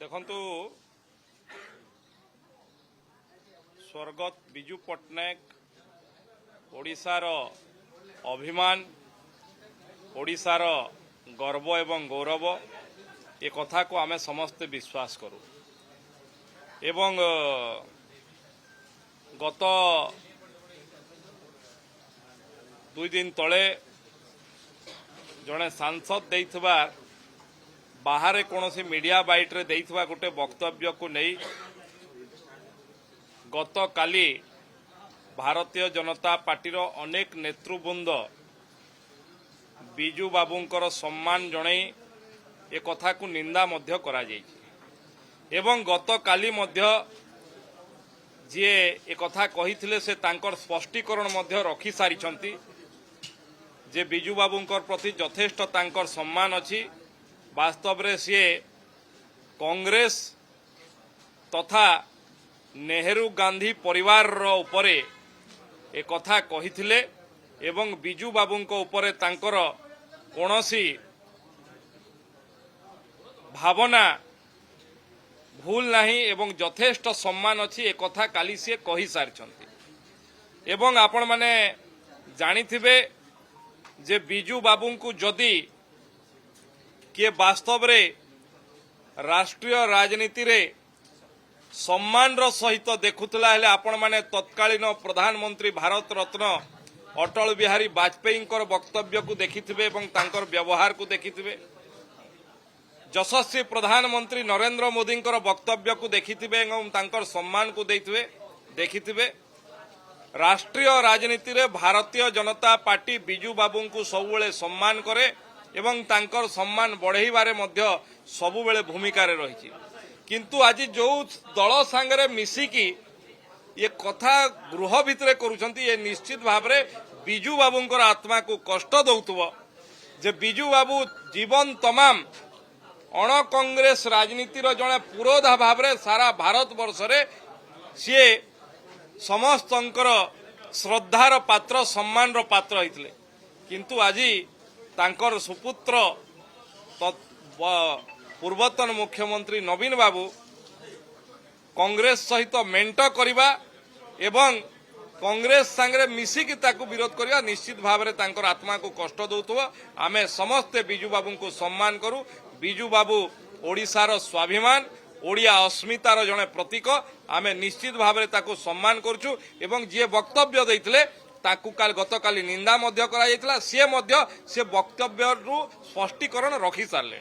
देखंतु स्वर्गत बिजू पट्टनायक ओडिशार अभिमान ओडिशार गर्व एवं गौरव ए कथा को आमे समस्ते विश्वास करू एवं गत 2 दिन तले जड़े सांसद देइथबा बाहर कौन मीडिया बाइट रे देइथबा गोटे वक्तव्य को नहीं गत काली भारतीय जनता पार्टीर अनेक नेतृवृंद बिजू बाबूंकर सम्मान जणई ए कथा को निंदा मध्य करा जायछि एवं गत काली मध्य जे ए कथा कहिथिले से तांकर स्पष्टीकरण मध्य रखि सारिछंती जे बिजू बाबूंकर प्रति यथेष्ट तांकर सम्मान अछि। वास्तव रे सी कांग्रेस तथा नेहरू गांधी परिवार रो उपरे ए कथा कहिथिले एवं बिजू बाबूंको उपरे तांकर कोनोसी भावना भूल नहीं एवं यथेष्ट सम्मान अछि ए कथा काली से कहि सारिछंती एवं आपण माने जानिथिबे जे बिजू बाबूंको जदि किए वास्तव रे राष्ट्रीय राजनीति रे सम्मान रो सहित देखुतला हेले आपण माने तत्कालीन प्रधानमंत्री भारत रत्न अटल बिहारी वाजपेयी वक्तव्य को देखिथिबे एवं तांकर व्यवहार को देखिथिबे। यशस्वी प्रधानमंत्री नरेंद्र मोदी वक्तव्य को देखिथिबे एवं तांकर सम्मान को देखिथिबे। राष्ट्रीय राजनीति रे भारतीय जनता पार्टी बिजू बाबू को सबुबले सम्मान करे एवं तांकर सम्मान बढ़ाइबारे मध्य सबुबले भूमिका रे रहिछि। किंतु आज जो दल सांगरे मिसिकी ये कथा गृह भितरे करूछंती ये निश्चित भाव रे बिजू बाबूंकर आत्मा को कष्ट दउतबो जे बिजू बाबू जीवन तमाम अण कांग्रेस राजनीति रो जणे पुरोधा भाव रे सारा भारत वर्ष रे सी समस्तंकर श्रद्धार पात्र सम्मान रो पात्र होइतले। किंतु आज तांकर सुपुत्र पूर्वतन मुख्यमंत्री नवीन बाबू कांग्रेस सहित मेंट करिबा एवं कांग्रेस सांगरे मिसिकी ताकू विरोध करिबा निश्चित भाव रे तांकर आत्मा को कष्ट दउतबो। आमे समस्ते बिजू बाबू को सम्मान करू। बिजू बाबू ओडिशार स्वाभिमान ओडिया अस्मितार जने प्रतीक आमे निश्चित भाव रे ताकू सम्मान करछु एवं जे वक्तव्य दैथिले ताकू काल गतकाली निंदा मध्य करा जायतिला से वक्तव्य रु स्पष्टीकरण रखि सारले।